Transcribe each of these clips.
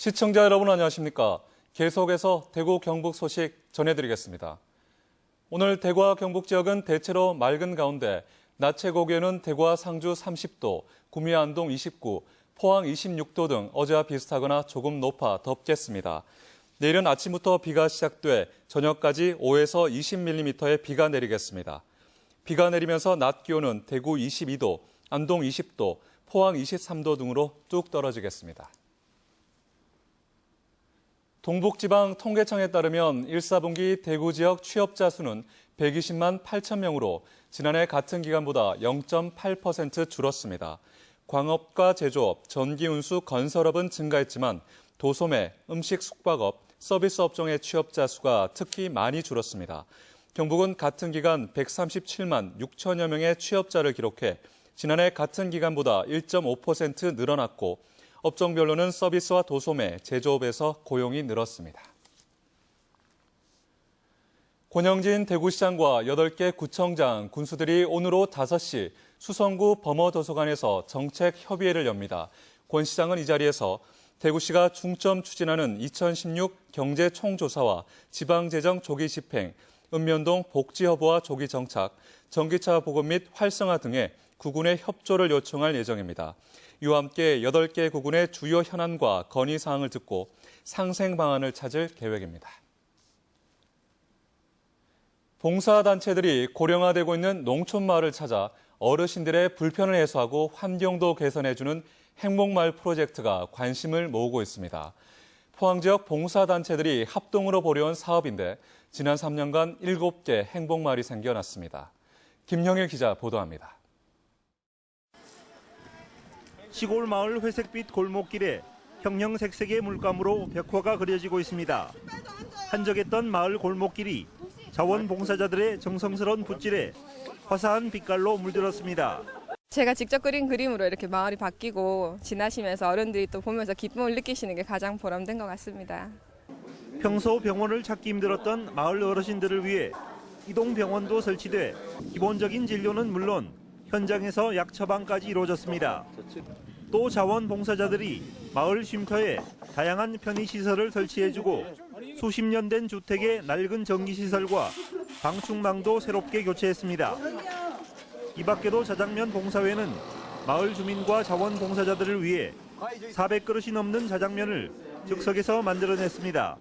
시청자 여러분 안녕하십니까? 계속해서 대구 경북 소식 전해드리겠습니다. 오늘 대구와 경북 지역은 대체로 맑은 가운데 낮 최고 기온은 대구와 상주 30도, 구미와 안동 29, 포항 26도 등 어제와 비슷하거나 조금 높아 덥겠습니다. 내일은 아침부터 비가 시작돼 저녁까지 5에서 20mm의 비가 내리겠습니다. 비가 내리면서 낮 기온은 대구 22도, 안동 20도, 포항 23도 등으로 뚝 떨어지겠습니다. 동북지방 통계청에 따르면 1사분기 대구 지역 취업자 수는 120만 8천 명으로 지난해 같은 기간보다 0.8% 줄었습니다. 광업과 제조업, 전기운수, 건설업은 증가했지만 도소매, 음식 숙박업, 서비스 업종의 취업자 수가 특히 많이 줄었습니다. 경북은 같은 기간 137만 6천여 명의 취업자를 기록해 지난해 같은 기간보다 1.5% 늘어났고 업종별로는 서비스와 도소매, 제조업에서 고용이 늘었습니다. 권영진 대구시장과 8개 구청장, 군수들이 오늘 오후 5시 수성구 범어도서관에서 정책협의회를 엽니다. 권 시장은 이 자리에서 대구시가 중점 추진하는 2016 경제총조사와 지방재정 조기 집행, 읍면동 복지허브와 조기 정착, 전기차 보급 및 활성화 등의 구군의 협조를 요청할 예정입니다. 이와 함께 8개 구군의 주요 현안과 건의사항을 듣고 상생 방안을 찾을 계획입니다. 봉사단체들이 고령화되고 있는 농촌마을을 찾아 어르신들의 불편을 해소하고 환경도 개선해주는 행복마을 프로젝트가 관심을 모으고 있습니다. 포항 지역 봉사단체들이 합동으로 벌여온 사업인데 지난 3년간 7개 행복마을이 생겨났습니다. 김형일 기자 보도합니다. 시골 마을 회색빛 골목길에 형형색색의 물감으로 벽화가 그려지고 있습니다. 한적했던 마을 골목길이 자원봉사자들의 정성스러운 붓질에 화사한 빛깔로 물들었습니다. 제가 직접 그린 그림으로 이렇게 마을이 바뀌고 지나시면서 어른들이 또 보면서 기쁨을 느끼시는 게 가장 보람된 것 같습니다. 평소 병원을 찾기 힘들었던 마을 어르신들을 위해 이동 병원도 설치돼 기본적인 진료는 물론 현장에서 약 처방까지 이루어졌습니다. 또 자원봉사자들이 마을 쉼터에 다양한 편의시설을 설치해주고 수십 년 된 주택의 낡은 전기시설과 방충망도 새롭게 교체했습니다. 이 밖에도 자장면 봉사회는 마을 주민과 자원봉사자들을 위해 400그릇이 넘는 자장면을 즉석에서 만들어냈습니다.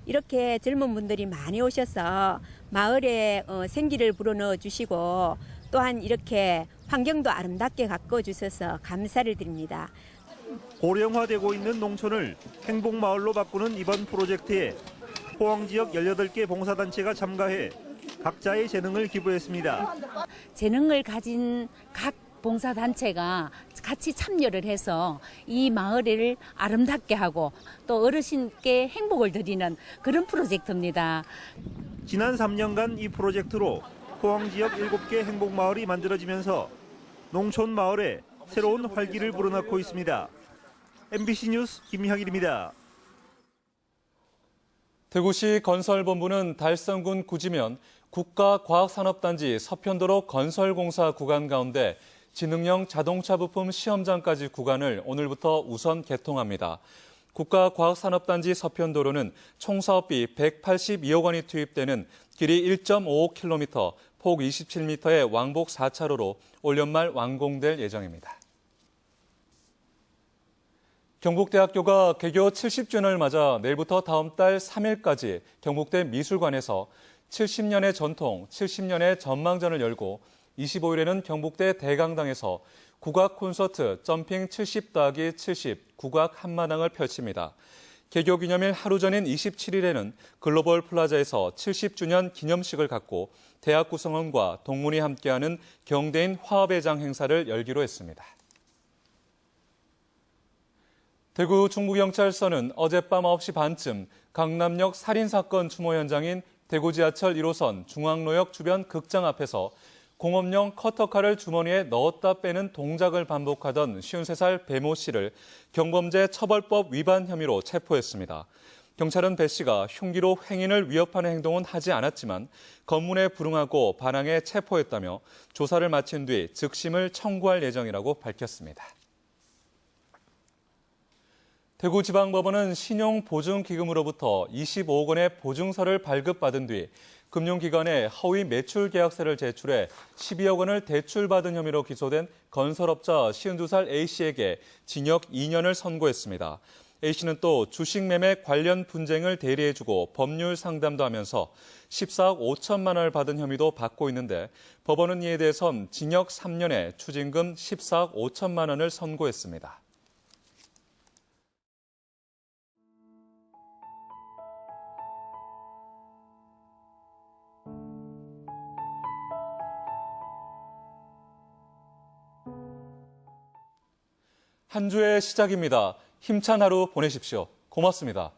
이렇게 젊은 분들이 많이 오셔서 마을에 생기를 불어넣어 주시고 또한 이렇게 환경도 아름답게 가꿔주셔서 감사를 드립니다. 고령화되고 있는 농촌을 행복마을로 바꾸는 이번 프로젝트에 포항 지역 18개 봉사단체가 참가해 각자의 재능을 기부했습니다. 재능을 가진 각 봉사단체가 같이 참여를 해서 이 마을을 아름답게 하고 또 어르신께 행복을 드리는 그런 프로젝트입니다. 지난 3년간 이 프로젝트로 포항 지역 7개 행복마을이 만들어지면서 농촌 마을에 새로운 활기를 불어넣고 있습니다. MBC 뉴스 김형일입니다. 대구시 건설본부는 달성군 구지면 국가과학산업단지 서편도로 건설공사 구간 가운데 지능형 자동차 부품 시험장까지 구간을 오늘부터 우선 개통합니다. 국가과학산업단지 서편도로는 총 사업비 182억 원이 투입되는 길이 1.55km, 폭 27m의 왕복 4차로로 올 연말 완공될 예정입니다. 경북대학교가 개교 70주년을 맞아 내일부터 다음 달 3일까지 경북대 미술관에서 70년의 전통, 70년의 전망전을 열고 25일에는 경북대 대강당에서 국악 콘서트 점핑 70+70 국악 한마당을 펼칩니다. 개교 기념일 하루 전인 27일에는 글로벌 플라자에서 70주년 기념식을 갖고 대학 구성원과 동문이 함께하는 경대인 화합회장 행사를 열기로 했습니다. 대구 중부경찰서는 어젯밤 9시 반쯤 강남역 살인사건 추모 현장인 대구 지하철 1호선 중앙로역 주변 극장 앞에서 공업용 커터칼을 주머니에 넣었다 빼는 동작을 반복하던 53살 배 모 씨를 경범죄 처벌법 위반 혐의로 체포했습니다. 경찰은 배 씨가 흉기로 행인을 위협하는 행동은 하지 않았지만 검문에 불응하고 반항해 체포했다며 조사를 마친 뒤 즉심을 청구할 예정이라고 밝혔습니다. 대구지방법원은 신용보증기금으로부터 25억 원의 보증서를 발급받은 뒤 금융기관에 허위 매출 계약서를 제출해 12억 원을 대출받은 혐의로 기소된 건설업자 52살 A씨에게 징역 2년을 선고했습니다. A씨는 또 주식매매 관련 분쟁을 대리해주고 법률 상담도 하면서 14억 5천만 원을 받은 혐의도 받고 있는데 법원은 이에 대해선 징역 3년에 추징금 14억 5천만 원을 선고했습니다. 한 주의 시작입니다. 힘찬 하루 보내십시오. 고맙습니다.